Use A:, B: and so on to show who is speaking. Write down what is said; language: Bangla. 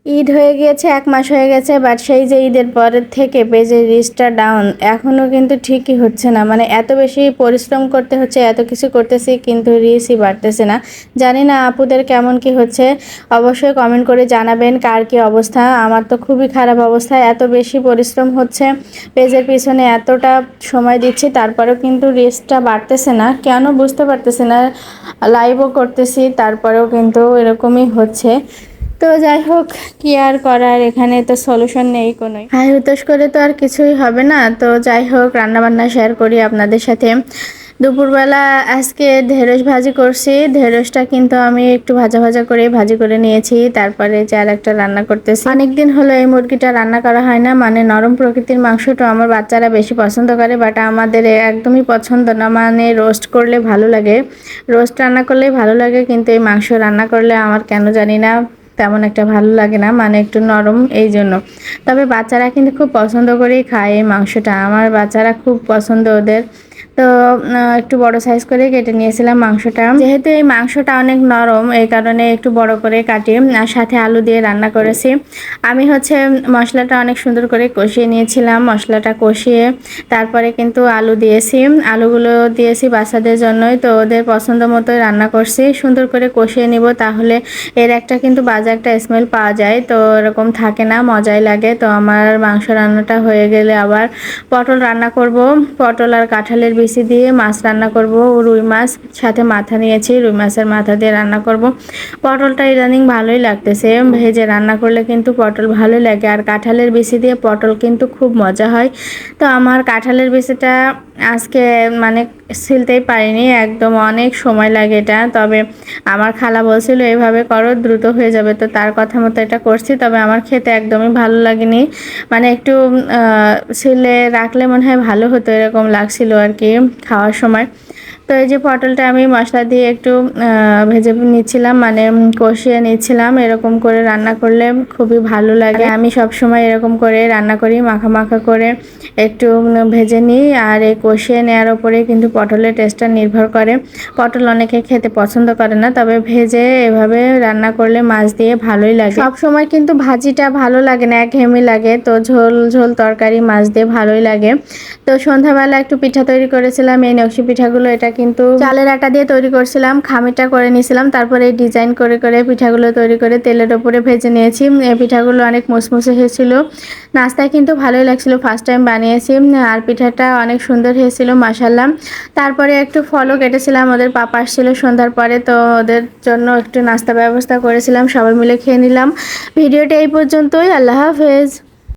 A: ঈদ হয়ে গিয়েছে, 1 মাস হয়ে গেছে, বাট সেই যে ঈদের পরের থেকে পেজের রিচটা ডাউন এখনও কিন্তু ঠিকই হচ্ছে না। মানে এত বেশি পরিশ্রম করতে হচ্ছে, এত কিছু করতেছি কিন্তু রিচই বাড়তেছে না। জানি না আপুদের কেমন কি হচ্ছে, অবশ্যই কমেন্ট করে জানাবেন কার কি অবস্থা। আমার তো খুবই খারাপ অবস্থা, এত বেশি পরিশ্রম হচ্ছে, পেজের পিছনে এতটা সময় দিচ্ছি তারপরেও কিন্তু রিচটা বাড়তেছে না, কেন বুঝতে পারতেছি না। লাইভও করতেছি তারপরেও কিন্তু এরকমই হচ্ছে। তো যাই হোক, কি আর করার, এখানে তো সলিউশন নেই কোনো। হাই হুতাশ করে তো আর কিছুই হবে না। তো যাই হোক, রান্নাবান্না শেয়ার করি আপনাদের সাথে। দুপুরবেলা আজকে ঢেঁড়স ভাজি করছি। ঢেঁড়সটা কিন্তু আমি একটু ভাজা ভাজা করে ভাজি করে নিয়েছি, তারপরে যে আর একটা রান্না করতেছি। অনেকদিন হলো এই মুরগিটা রান্না করা হয় না, মানে নরম প্রকৃতির মাংসটা আমার বাচ্চারা বেশি পছন্দ করে, বাট আমাদের একদমই পছন্দ না। মানে রোস্ট করলে ভালো লাগে, রোস্ট রান্না করলেই ভালো লাগে, কিন্তু এই মাংস রান্না করলে আমার কেন জানি না তেমন একটা ভালো লাগে না, মানে একটু নরম এই জন্য। তবে বাচ্চারা কিন্তু খুব পছন্দ করেই খায় এই মাংসটা, আমার বাচ্চারা খুব পছন্দ ওদের। তো একটু বড় সাইজ করে কেটে নিয়েছিলাম মাংসটা। যেহেতু এই মাংসটা অনেক নরম, এই কারণে একটু বড় করে কাটি, আর সাথে আলু দিয়ে রান্না করেছি। আমি হচ্ছে মশলাটা অনেক সুন্দর করে কষিয়ে নিয়েছিলাম। মশলাটা কষিয়ে তারপরে কিন্তু আলু দিয়েছি, আলুগুলো দিয়েছি বাচ্চাদের জন্যই, তো ওদের পছন্দ মতোই রান্না করছি। সুন্দর করে কষিয়ে নিব, তাহলে এর একটা কিন্তু বাজে একটা স্মেল পাওয়া যায়, তো এরকম থাকে না, মজাই লাগে। তো আমার মাংস রান্নাটা হয়ে গেলে আবার পটল রান্না করব। পটল আর কাঁঠালের বিচি দিয়ে মাছ রান্না করব, রুই মাছ সাথে মাথা নিয়েছি, রুই মাছের মাথা দিয়ে রান্না করব। পটলটা ইদানিং ভালোই লাগতেছে, ভেজে রান্না করলে কিন্তু পটল ভালোই লাগে, আর কাঁঠালের বিচি দিয়ে পটল কিন্তু খুব মজা হয়। তো আমার কাঁঠালের বিচিটা আজকে মানে ছিলতেই পারিনি, একদম অনেক সময় লাগে এটা। তবে আমার খালা বলছিল এভাবে করো দ্রুত হয়ে যাবে, তো তার কথা মতো এটা করছি। তবে আমার খেতে একদমই ভালো লাগেনি, মানে একটু ছিলে রাখলে মনে হয় ভালো হতো, এরকম লাগছিল আর কি খাওয়ার সময়। তো এই যে পটলটা আমি মশলা দিয়ে একটু ভেজে নিচ্ছিলাম, মানে কষিয়ে নিচ্ছিলাম। এরকম করে রান্না করলে খুবই ভালো লাগে, আমি সব সময় এরকম করে রান্না করি, মাখা মাখা করে একটু ভেজে নিই। আর এই কষিয়ে নেওয়ার উপরে কিন্তু পটলের টেস্টটা নির্ভর করে। পটল অনেকে খেতে পছন্দ করে না, তবে ভেজে এভাবে রান্না করলে মাছ দিয়ে ভালোই লাগে। সব সময় কিন্তু ভাজিটা ভালো লাগে না, একঘেয়েমি লাগে, তো ঝোল ঝোল তরকারি মাছ দিয়ে ভালোই লাগে। তো সন্ধ্যাবেলা একটু পিঠা তৈরি করেছিলাম, এই নকশি পিঠাগুলো, এটা কিন্তু চালের আটা দিয়ে তৈরি করছিলাম, খামিরটা করে নিয়েছিলাম, তারপরে এই ডিজাইন করে করে পিঠাগুলো তৈরি করে তেলের ওপরে ভেজে নিয়েছি। এই পিঠাগুলো অনেক মুসমুসে হয়েছিল, নাস্তায় কিন্তু ভালোই লাগছিল, ফার্স্ট টাইম বানিয়েছি। আর পিঠাটা অনেক সুন্দর হয়েছিল মাশাআল্লাহ। তারপরে একটু ফলও কেটেছিলাম, ওদের পাপা আসছিল সন্ধ্যার পরে, তো ওদের জন্য একটু নাস্তা ব্যবস্থা করেছিলাম, সবাই মিলে খেয়ে নিলাম। ভিডিওটা এই পর্যন্তই, আল্লাহ হাফেজ।